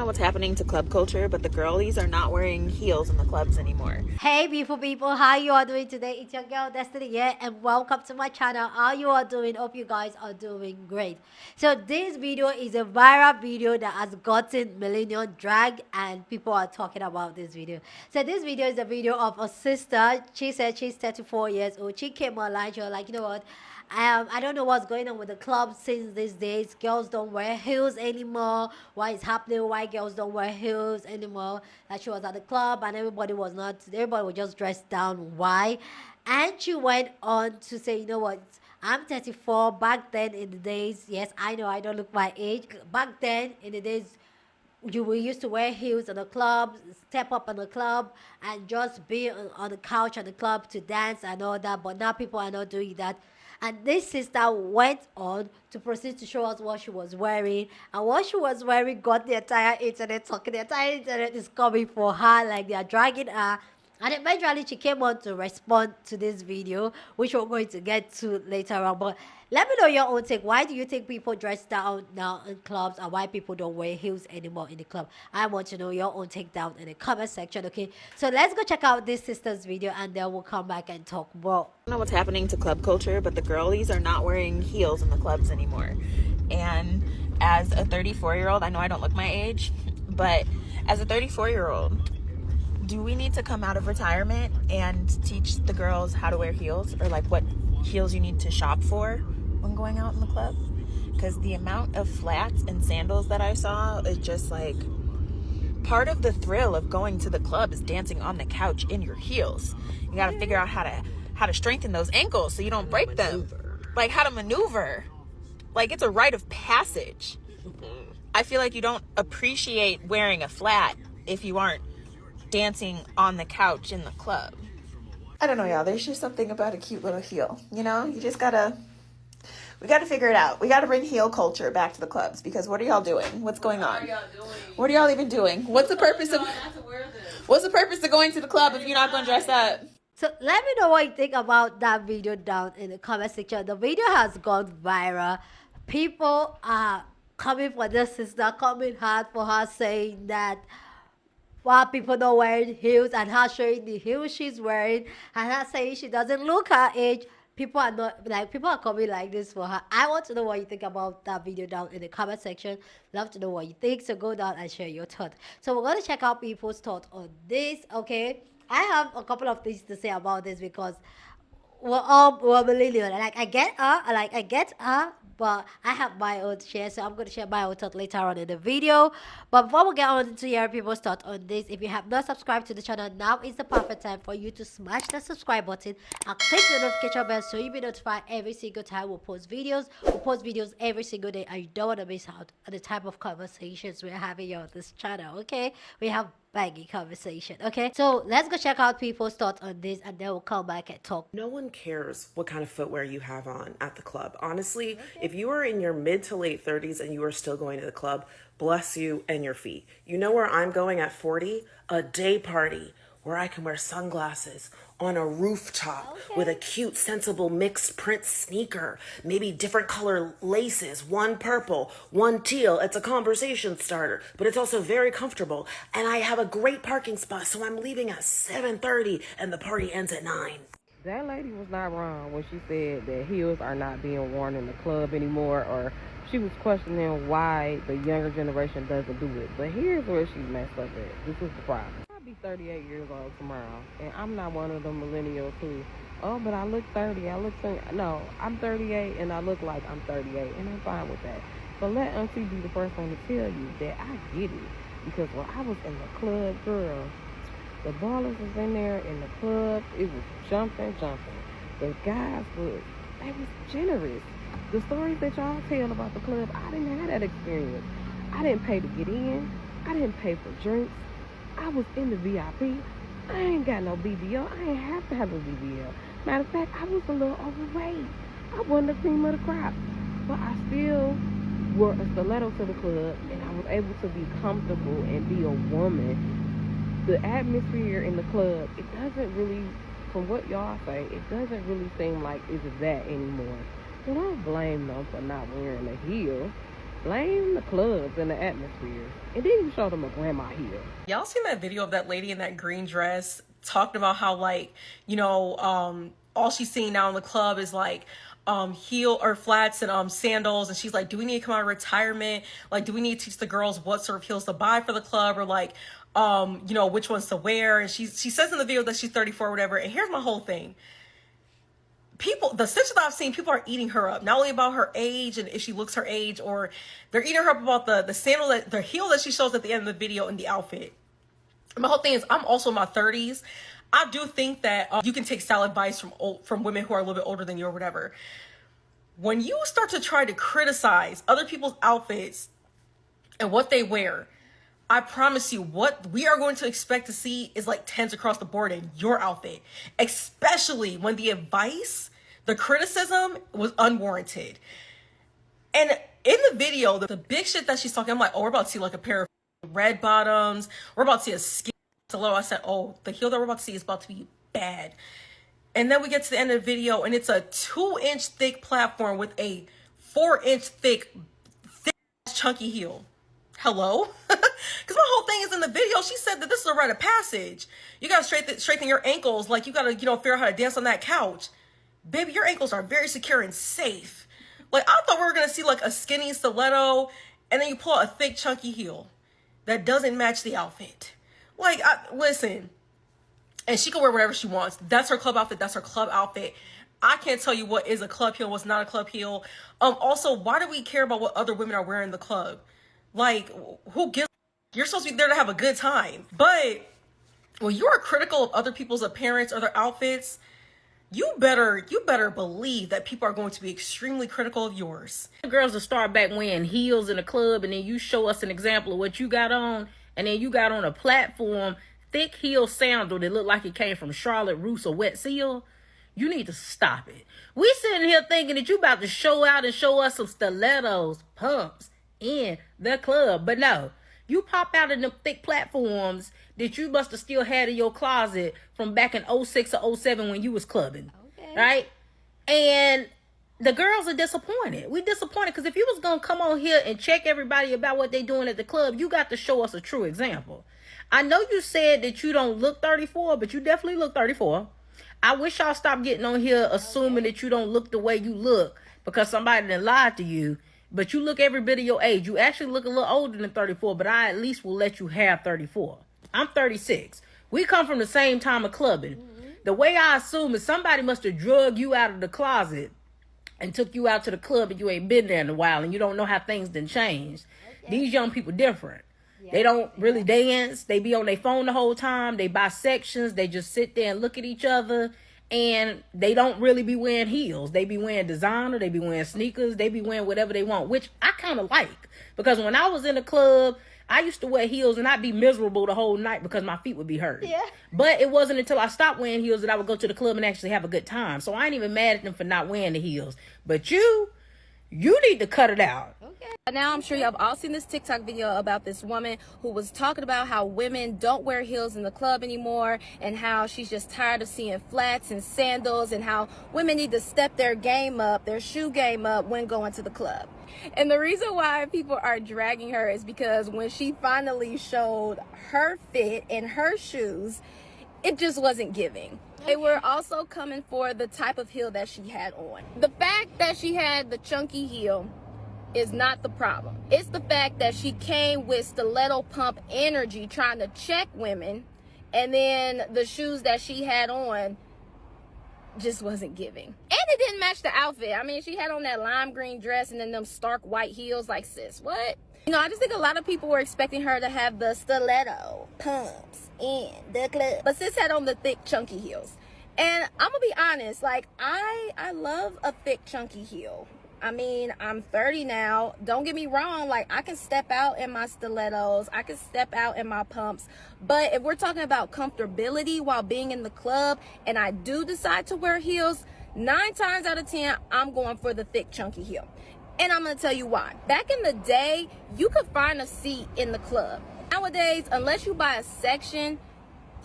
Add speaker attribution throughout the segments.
Speaker 1: know what's happening to club culture, but the girlies are not wearing heels in the clubs anymore.
Speaker 2: Hey beautiful people, how you all doing today? It's your girl Destiny here and welcome to my channel. How you all doing? Hope you guys are doing great. So this video is a viral video that has gotten million drag and people are talking about this video. So this video is a video of a sister. She said she's 34 years old. She came online. She was like, you know what, I don't know what's going on with the club since these days. Girls don't wear heels anymore. Why is happening? Why girls don't wear heels anymore? That she was at the club and everybody was just dressed down. Why? And she went on to say, you know what? I'm 34. Back then in the days, yes, I know I don't look my age. Back then in the days, we used to wear heels in the club, step up in the club, and just be on the couch at the club to dance and all that. But now people are not doing that. And this sister went on to proceed to show us what she was wearing. And what she was wearing got the entire internet talking. The entire internet is coming for her, like they are dragging her. And eventually she came on to respond to this video, which we're going to get to later on. But let me know your own take. Why do you think people dress down now in clubs and why people don't wear heels anymore in the club? I want to know your own take down in the comment section, okay? So let's go check out this sister's video and then we'll come back and talk more.
Speaker 1: I don't know what's happening to club culture, but the girlies are not wearing heels in the clubs anymore. And as a 34-year-old, I know I don't look my age, but as a 34-year-old, do we need to come out of retirement and teach the girls how to wear heels, or like what heels you need to shop for when going out in the club? Because the amount of flats and sandals that I saw is just like, part of the thrill of going to the club is dancing on the couch in your heels. You got to figure out how to strengthen those ankles so you don't break them. Like how to maneuver. Like it's a rite of passage. I feel like you don't appreciate wearing a flat if you aren't dancing on the couch in the club. I don't know, y'all. There's just something about a cute little heel. You know, we gotta figure it out. We gotta bring heel culture back to the clubs, because what are y'all doing? What's going on? What are y'all even doing? What's the purpose of going to the club if you're not gonna dress up?
Speaker 2: So let me know what you think about that video down in the comment section. The video has gone viral. People are coming for this sister, coming hard for her, saying that why people not wearing heels and her showing the heels she's wearing and her saying she doesn't look her age. People are coming like this for her. I want to know what you think about that video down in the comment section. Love to know what you think, so go down and share your thoughts. So we're going to check out people's thoughts on this, okay? I have a couple of things to say about this because we're millennial. I get her, but I have my own share, so I'm going to share my own thought later on in the video. But before we get on to hear people's thoughts on this, if you have not subscribed to the channel, now is the perfect time for you to smash the subscribe button and click the notification bell so you'll be notified every single time we post videos. We post videos every single day and you don't want to miss out on the type of conversations we're having here on this channel, okay? We have baggy conversation, okay? So let's go check out people's thoughts on this and then we'll come back and talk.
Speaker 3: No one cares what kind of footwear you have on at the club. Honestly, if you are in your mid to late 30s and you are still going to the club, bless you and your feet. You know where I'm going at 40? A day party where I can wear sunglasses on a rooftop with a cute, sensible mixed print sneaker, maybe different color laces, one purple, one teal. It's a conversation starter, but it's also very comfortable. And I have a great parking spot, so I'm leaving at 7:30 and the party ends at 9.
Speaker 4: That lady was not wrong when she said that heels are not being worn in the club anymore, or she was questioning why the younger generation doesn't do it. But here's where she messed up at. This is the problem. I'll be 38 years old tomorrow, and I'm not one of them millennials who, oh, but I look 30, I look 30. No, I'm 38, and I look like I'm 38, and I'm fine with that. So let Auntie be the first one to tell you that I get it. Because when I was in the club, girl, the ballers was in there in the club. It was jumping. The guys was generous. The stories that y'all tell about the club, I didn't have that experience. I didn't pay to get in. I didn't pay for drinks. I was in the VIP. I ain't got no BBL. I ain't have to have a BBL. Matter of fact, I was a little overweight. I wasn't the cream of the crop. But I still wore a stiletto to the club, and I was able to be comfortable and be a woman. The atmosphere in the club, it doesn't really, from what y'all say, it doesn't really seem like it's that anymore. So don't blame them for not wearing a heel. Blame the clubs and the atmosphere. And then you show them a grandma heel.
Speaker 5: Y'all seen that video of that lady in that green dress talking about how, like, you know, all she's seeing now in the club is like heel or flats and sandals, and she's like, do we need to come out of retirement? Like, do we need to teach the girls what sort of heels to buy for the club, or like you know, which ones to wear? And she says in the video that she's 34 or whatever. And here's my whole thing. People, the stitches that I've seen, people are eating her up, not only about her age and if she looks her age, or they're eating her up about the sandal, that the heel that she shows at the end of the video, and the outfit. And my whole thing is, I'm also in my 30s. I do think that you can take style advice from women who are a little bit older than you or whatever. When you start to try to criticize other people's outfits and what they wear, I promise you, what we are going to expect to see is like tens across the board in your outfit, especially when the advice, the criticism was unwarranted. And in the video, the big shit that she's talking, I'm like, oh, we're about to see like a pair of red bottoms. We're about to see a skin stiletto. I said, oh, the heel that we're about to see is about to be bad. And then we get to the end of the video, and it's a 2-inch thick platform with a 4-inch thick chunky heel. Hello? Because my whole thing is, in the video, she said that this is a rite of passage. You got to straighten your ankles. Like, you got to, you know, figure out how to dance on that couch. Baby, your ankles are very secure and safe. Like, I thought we were going to see like a skinny stiletto, and then you pull out a thick chunky heel that doesn't match the outfit. Like, listen. And she can wear whatever she wants. That's her club outfit. That's her club outfit. I can't tell you what is a club heel, what's not a club heel. Also, why do we care about what other women are wearing in the club? Like, who gives? You're supposed to be there to have a good time. But when you are critical of other people's appearance or their outfits, you better believe that people are going to be extremely critical of yours.
Speaker 6: Girls will start back wearing heels in the club, and then you show us an example of what you got on, and then you got on a platform thick heel sandal that looked like it came from Charlotte Russe or Wet Seal. You need to stop it. We sitting here thinking that you about to show out and show us some stilettos, pumps in the club. But no, you pop out in them thick platforms that you must have still had in your closet from back in 06 or 07 when you was clubbing. Okay. Right? And the girls are disappointed. We disappointed because if you was going to come on here and check everybody about what they doing at the club, you got to show us a true example. I know you said that you don't look 34, but you definitely look 34. I wish y'all stop getting on here assuming that you don't look the way you look because somebody done lied to you. But you look every bit of your age. You actually look a little older than 34, but I at least will let you have 34. I'm 36. We come from the same time of clubbing. Mm-hmm. The way I assume is somebody must have drugged you out of the closet and took you out to the club, and you ain't been there in a while and you don't know how things done changed. Okay. These young people different. They don't really dance. They be on their phone the whole time. They buy sections. They just sit there and look at each other. And they don't really be wearing heels. They be wearing designer. They be wearing sneakers. They be wearing whatever they want, which I kind of like. Because when I was in the club, I used to wear heels and I'd be miserable the whole night because my feet would be hurt. Yeah. But it wasn't until I stopped wearing heels that I would go to the club and actually have a good time. So I ain't even mad at them for not wearing the heels. But you need to cut it out.
Speaker 7: Okay. Now I'm sure you have all seen this TikTok video about this woman who was talking about how women don't wear heels in the club anymore, and how she's just tired of seeing flats and sandals, and how women need to step their game up, their shoe game up when going to the club. And the reason why people are dragging her is because when she finally showed her fit and her shoes, it just wasn't giving. They were also coming for the type of heel that she had on. The fact that she had the chunky heel is not the problem. It's the fact that she came with stiletto pump energy trying to check women, and then the shoes that she had on just wasn't giving. And it didn't match the outfit. I mean, she had on that lime green dress and then them stark white heels. Like, sis, what? You know, I just think a lot of people were expecting her to have the stiletto pumps in the club. But sis had on the thick, chunky heels. And I'm gonna be honest, like, I love a thick, chunky heel. I mean, I'm 30 now. Don't get me wrong. Like, I can step out in my stilettos. I can step out in my pumps. But if we're talking about comfortability while being in the club, and I do decide to wear heels, 9 times out of 10, I'm going for the thick, chunky heel. And I'm going to tell you why. Back in the day, you could find a seat in the club. Nowadays, unless you buy a section,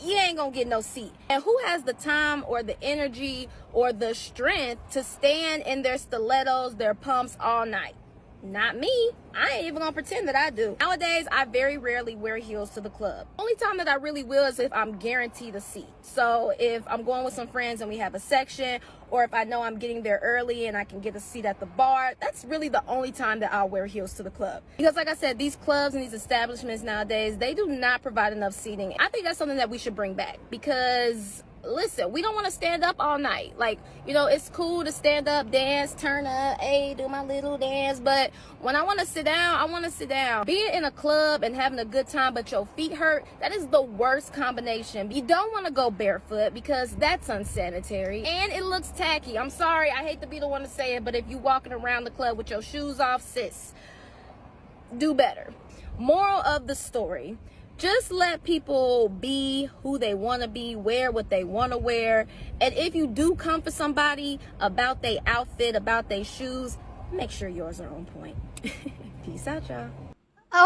Speaker 7: you ain't gonna get no seat. And who has the time or the energy or the strength to stand in their stilettos, their pumps all night? Not me. I ain't even gonna pretend that I do. Nowadays, I very rarely wear heels to the club. Only time that I really will is if I'm guaranteed a seat. So if I'm going with some friends and we have a section, or if I know I'm getting there early and I can get a seat at the bar, that's really the only time that I'll wear heels to the club. Because like I said, these clubs and these establishments nowadays, they do not provide enough seating. I think that's something that we should bring back, because listen, we don't want to stand up all night. Like, you know, it's cool to stand up, dance, turn up, hey, do my little dance, but when I want to sit down, I want to sit down. Being in a club and having a good time but your feet hurt, that is the worst combination. You don't want to go barefoot because that's unsanitary and it looks tacky. I'm sorry, I hate to be the one to say it, but if you walking around the club with your shoes off, sis, do better. Moral of the story: just let people be who they want to be, wear what they want to wear. And if you do come for somebody about their outfit, about their shoes, make sure yours are on point. Peace out, y'all.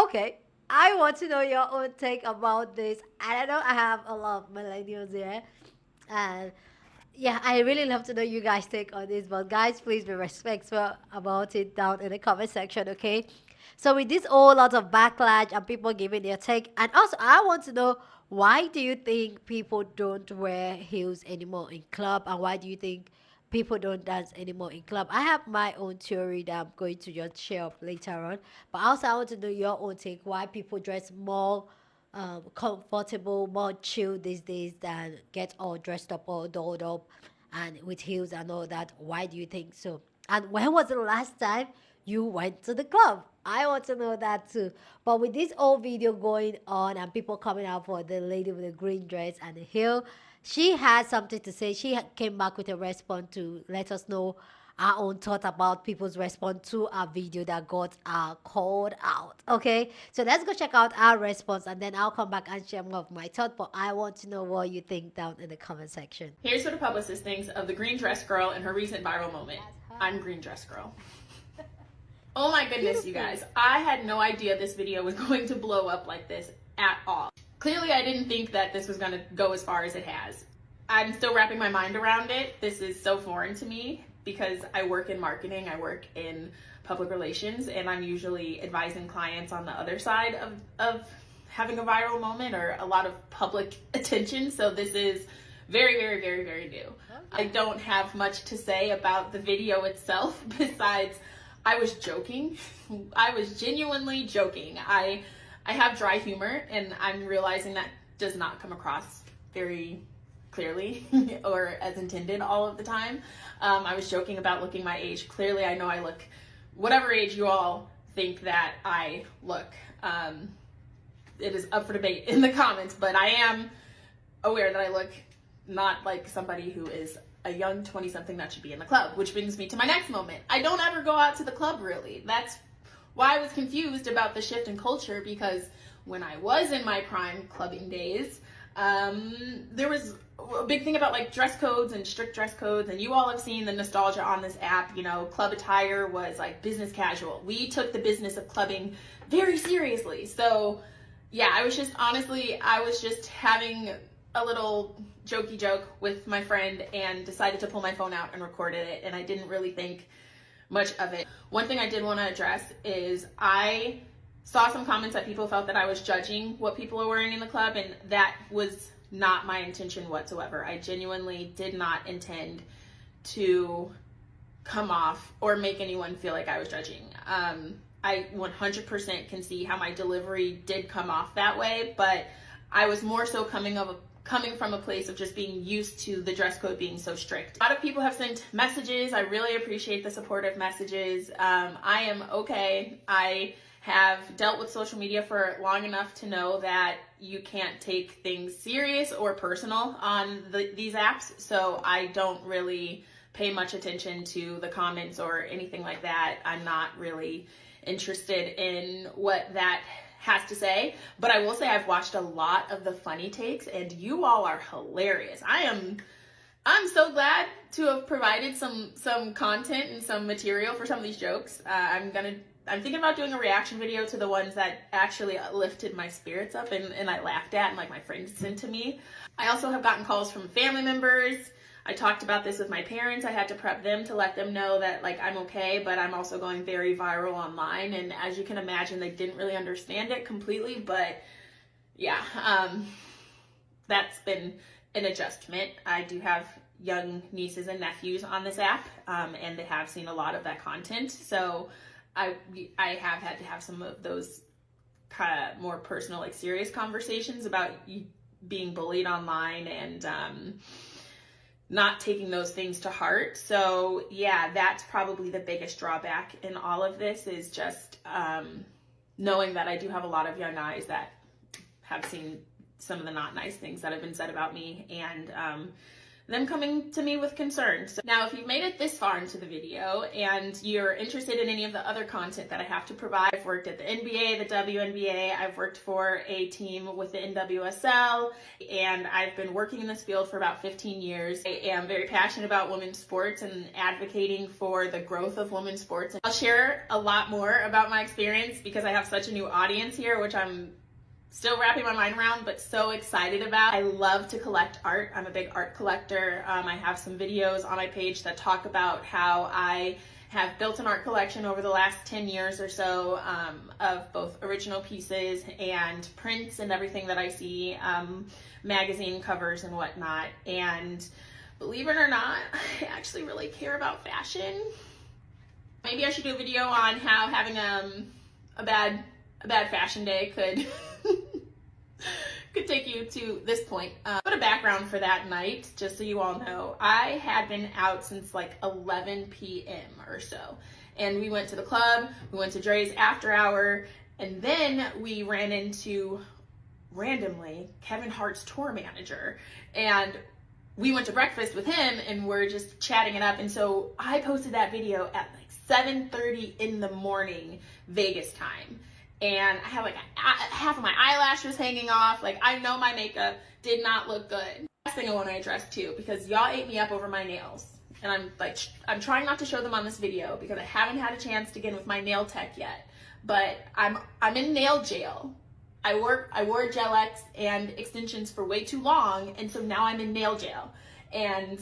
Speaker 2: Okay, I want to know your own take about this. And I know I have a lot of millennials here, and yeah, I really love to know you guys' take on this. But guys, please be respectful about it down in the comment section, okay? So with this whole lot of backlash and people giving their take, and also I want to know, why do you think people don't wear heels anymore in club, and why do you think people don't dance anymore in club? I have my own theory that I'm going to just share up later on, but also I want to know your own take, why people dress more comfortable, more chill these days than get all dressed up, all dolled up and with heels and all that. Why do you think so? And when was the last time you went to the club? I want to know that too. But with this whole video going on and people coming out for the lady with the green dress and the heel, she had something to say. She came back with a response to let us know our own thought about people's response to our video that got called out. Okay, so let's go check out our response, and then I'll come back and share more of my thought. But I want to know what you think down in the comment section.
Speaker 1: Here's what a publicist thinks of the green dress girl and her recent viral moment. I'm green dress girl. Oh my goodness, you guys. I had no idea this video was going to blow up like this at all. Clearly, I didn't think that this was going to go as far as it has. I'm still wrapping my mind around it. This is so foreign to me because I work in marketing, I work in public relations, and I'm usually advising clients on the other side of having a viral moment or a lot of public attention. So this is very, very, very, very new. I don't have much to say about the video itself besides I was joking. I was genuinely joking. I have dry humor, and I'm realizing that does not come across very clearly or as intended all of the time. I was joking about looking my age. Clearly, I know I look whatever age you all think that I look. It is up for debate in the comments, but I am aware that I look not like somebody who is a young 20-something that should be in the club, which brings me to my next moment. I don't ever go out to the club, really. That's why I was confused about the shift in culture, because when I was in my prime clubbing days, there was a big thing about like dress codes and strict dress codes, and you all have seen the nostalgia on this app. You know, club attire was like business casual. We took the business of clubbing very seriously. So yeah, I was just having a little jokey joke with my friend and decided to pull my phone out and recorded it, and I didn't really think much of it. One thing I did want to address is I saw some comments that people felt that I was judging what people are wearing in the club, and that was not my intention whatsoever. I genuinely did not intend to come off or make anyone feel like I was judging. I 100% can see how my delivery did come off that way, but I was more so coming from a place of just being used to the dress code being so strict. A lot of people have sent messages. I really appreciate the supportive messages. I am okay. I have dealt with social media for long enough to know that you can't take things serious or personal on these apps, so I don't really pay much attention to the comments or anything like that. I'm not really interested in what that has to say, but I will say I've watched a lot of the funny takes, and you all are hilarious. I'm so glad to have provided some content and some material for some of these jokes. I'm thinking about doing a reaction video to the ones that actually lifted my spirits up and I laughed at and like my friends sent to me. I also have gotten calls from family members. I talked about this with my parents. I had to prep them to let them know that like I'm okay, but I'm also going very viral online. And as you can imagine, they didn't really understand it completely, but yeah, that's been an adjustment. I do have young nieces and nephews on this app, and they have seen a lot of that content. So I have had to have some of those kind of more personal, like serious conversations about being bullied online and not taking those things to heart. So yeah, that's probably the biggest drawback in all of this, is just knowing that I do have a lot of young eyes that have seen some of the not nice things that have been said about me, and them coming to me with concerns. So now, if you've made it this far into the video and you're interested in any of the other content that I have to provide, I've worked at the NBA, the WNBA, I've worked for a team with the NWSL, and I've been working in this field for about 15 years. I am very passionate about women's sports and advocating for the growth of women's sports. I'll share a lot more about my experience because I have such a new audience here, which I'm still wrapping my mind around, but so excited about. I love to collect art. I'm a big art collector. I have some videos on my page that talk about how I have built an art collection over the last 10 years or so, of both original pieces and prints and everything that I see, magazine covers and whatnot. And believe it or not, I actually really care about fashion. Maybe I should do a video on how having a bad fashion day could could take you to this point. But a background for that night, just so you all know, I had been out since like 11 p.m. or so. And we went to the club, we went to Dre's after hour, and then we ran into, randomly, Kevin Hart's tour manager. And we went to breakfast with him and we're just chatting it up. And so I posted that video at like 7:30 in the morning, Vegas time. And I had like half of my eyelashes hanging off. Like, I know my makeup did not look good. Last thing I want to address too, because y'all ate me up over my nails. And I'm trying not to show them on this video because I haven't had a chance to get in with my nail tech yet. But I'm in nail jail. I wore Gel X and extensions for way too long, and so now I'm in nail jail. And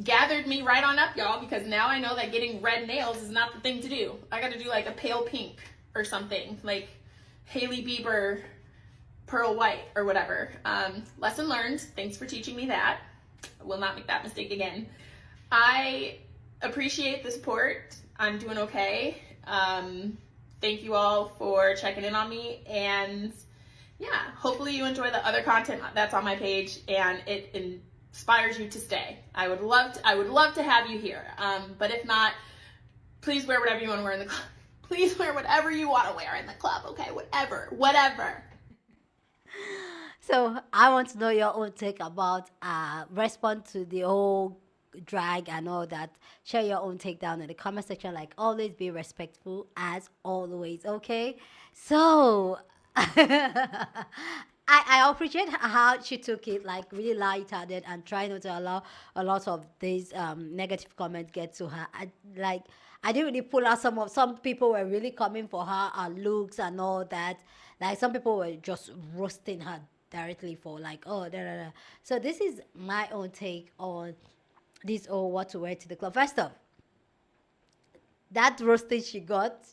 Speaker 1: gathered me right on up, y'all, because now I know that getting red nails is not the thing to do. I got to do like a pale pink or something, like Hailey Bieber pearl white or whatever. Lesson learned. Thanks for teaching me that. I will not make that mistake again. I appreciate the support. I'm doing okay. Thank you all for checking in on me, and yeah, hopefully you enjoy the other content that's on my page and it inspires you to stay. I would love to have you here. But if not, please wear whatever you want to wear in the club. Please wear whatever you want to wear in the club, okay? Whatever.
Speaker 2: So I want to know your own take about respond to the whole drag and all that. Share your own take down in the comment section. Like always, be respectful as always, okay? So I appreciate how she took it, like really lighthearted and try not to allow a lot of these negative comments get to her. I didn't really pull out some people were really coming for her looks and all that. Like some people were just roasting her directly for like, oh, da, da, da. So this is my own take on this, or what to wear to the club. First off, that roasting she got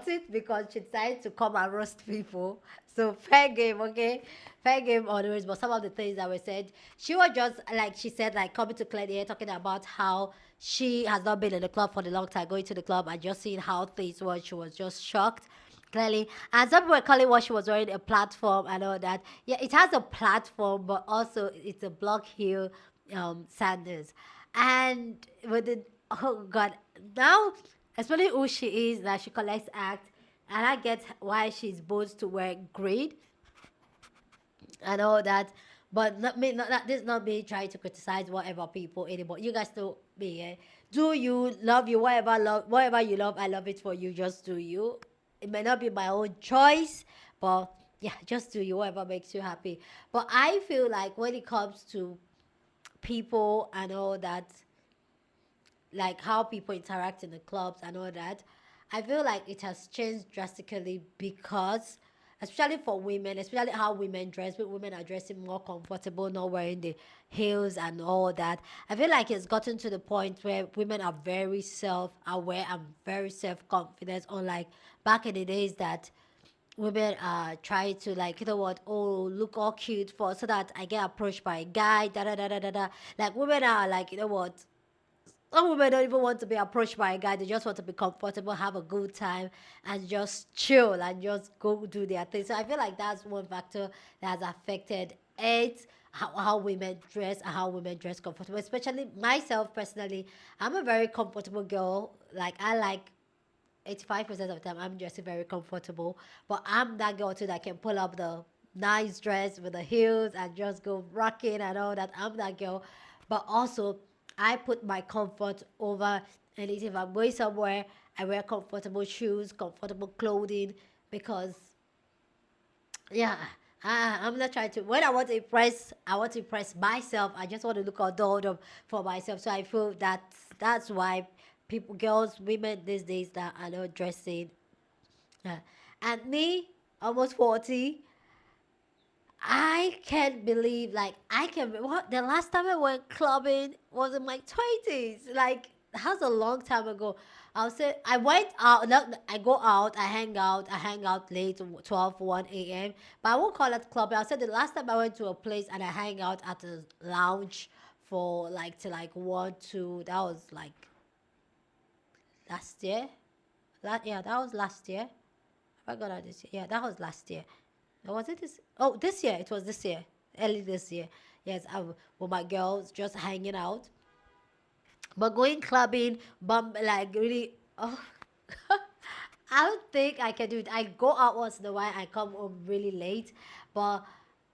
Speaker 2: it because she decided to come and roast people. So fair game, okay? Fair game always. But some of the things that were said, she was just like, she said, like coming to Claire talking about how she has not been in the club for a long time, going to the club and just seeing how things were. She was just shocked, clearly. And some people were calling what she was wearing a platform and all that. Yeah, it has a platform, but also it's a block heel sandals. And with the, oh God, now, especially who she is, that she collects act, and I get why she's bold to wear green and all that, but this not me trying to criticize whatever people anymore. You guys know me, eh? Do you love you, whatever you love, I love it for you. Just do you. It may not be my own choice, but yeah, just do you, whatever makes you happy. But I feel like when it comes to people and all that, like how people interact in the clubs and all that, I feel like it has changed drastically because especially for women, especially how women dress. But women are dressing more comfortable, not wearing the heels and all that. I feel like it's gotten to the point where women are very self-aware and very self-confident, unlike back in the days that women try to, like, you know what, oh, look all cute for so that I get approached by a guy, da da da da da da. Like, women are like, you know what, some women don't even want to be approached by a guy. They just want to be comfortable, have a good time, and just chill and just go do their thing. So I feel like that's one factor that has affected it, how women dress and how women dress comfortable. Especially myself personally, I'm a very comfortable girl. Like, I like 85% of the time I'm dressing very comfortable, but I'm that girl too that can pull up the nice dress with the heels and just go rocking and all that. I'm that girl, but also I put my comfort over anything. If I'm going somewhere, I wear comfortable shoes, comfortable clothing, because yeah, I'm not trying to. When I want to impress myself. I just want to look adult for myself. So I feel that's why people, girls, women these days that are not dressing. And me, almost 40, I can't believe, like, what, the last time I went clubbing was in my 20s. Like, that's a long time ago. I'll say I went out, I go out, I hang out late, 12, 1 a.m. But I won't call it clubbing. I'll say the last time I went to a place and I hang out at a lounge for like till like 1, 2, that was like last year. Yeah, that was last year. I got out this year. Yeah, that was last year. Or was it this? Oh, this year. It was this year. Early this year. Yes, I with my girls just hanging out. But going clubbing, like really, oh, I don't think I can do it. I go out once in a while. I come home really late, but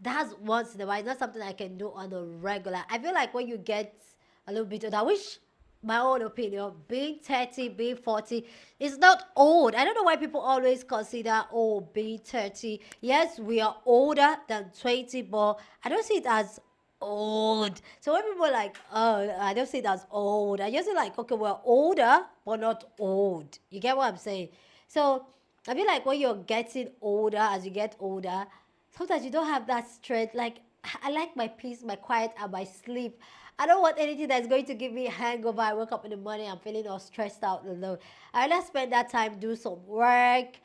Speaker 2: that's once in a while. It's not something I can do on a regular. I feel like when you get a little bit older, I wish, my own opinion, being 30, being 40 is not old. I don't know why people always consider, oh, being 30. Yes, we are older than 20, but I don't see it as old. So when people are like, oh, I don't see it as old, I just feel like, okay, we're older, but not old. You get what I'm saying? So I feel like when you're getting older, as you get older, sometimes you don't have that strength. Like, I like my peace, my quiet, and my sleep. I don't want anything that's going to give me a hangover. I wake up in the morning, I'm feeling all stressed out alone. I rather spend that time do some work,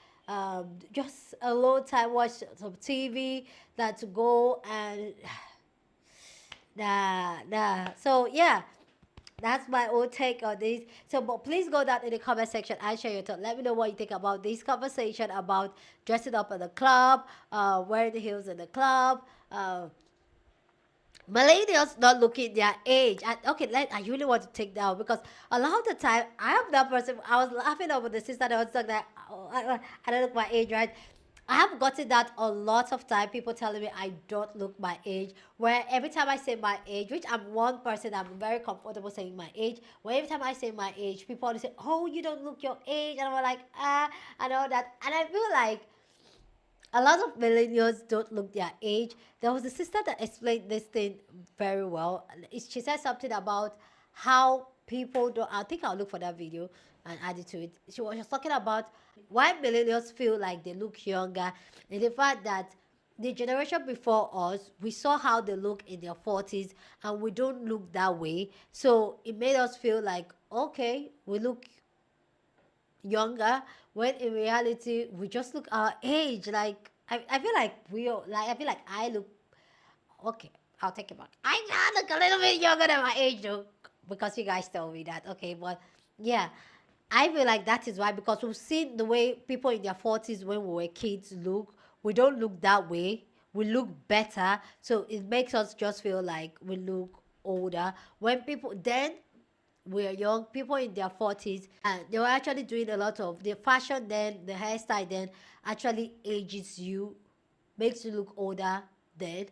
Speaker 2: just alone time, watch some TV, than to go and nah. So yeah, that's my own take on this. So, but please go down in the comment section and share your thoughts. Let me know what you think about this conversation about dressing up in the club, wearing the heels in the club, millennials not looking their age. I really want to take down, because a lot of the time I am that person. I was laughing over the sister that was talking that, oh, I don't look my age, right? I have gotten that a lot of time. People telling me I don't look my age. Where every time I say my age, which I'm one person, I'm very comfortable saying my age. Where every time I say my age, people always say, "Oh, you don't look your age," and I'm like, I know that, and I feel like a lot of millennials don't look their age. There was a sister that explained this thing very well. She said something about how people don't. I think I'll look for that video and add it to it. She was just talking about why millennials feel like they look younger, and the fact that the generation before us, we saw how they look in their 40s, and we don't look that way. So it made us feel like, okay, we look younger, when in reality we just look our age. Like, I feel like I feel like I look, okay, I'll take it back, I look a little bit younger than my age though, because you guys told me that. Okay, but yeah, I feel like that is why, because we've seen the way people in their 40s when we were kids look. We don't look that way, we look better, so it makes us just feel like we look older. When people then, we're young, people in their 40s, and they were actually doing a lot of the fashion then, the hairstyle then actually ages you, makes you look older then.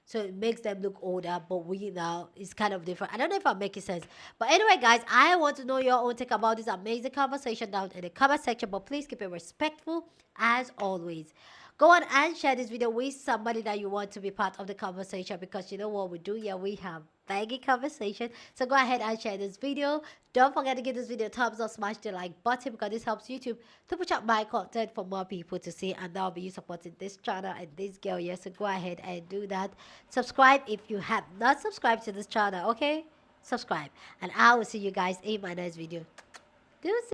Speaker 2: So it makes them look older, but we now is kind of different. I don't know if I'm making sense. But anyway, guys, I want to know your own take about this amazing conversation down in the comment section. But please keep it respectful as always. Go on and share this video with somebody that you want to be part of the conversation, because you know what we do here, we have banging conversation. So go ahead and share this video. Don't forget to give this video a thumbs up, smash the like button, because this helps YouTube to push up my content for more people to see, and that'll be you supporting this channel and this girl here. So go ahead and do that. Subscribe if you have not subscribed to this channel, okay? Subscribe, and I will see you guys in my next video. Deuces.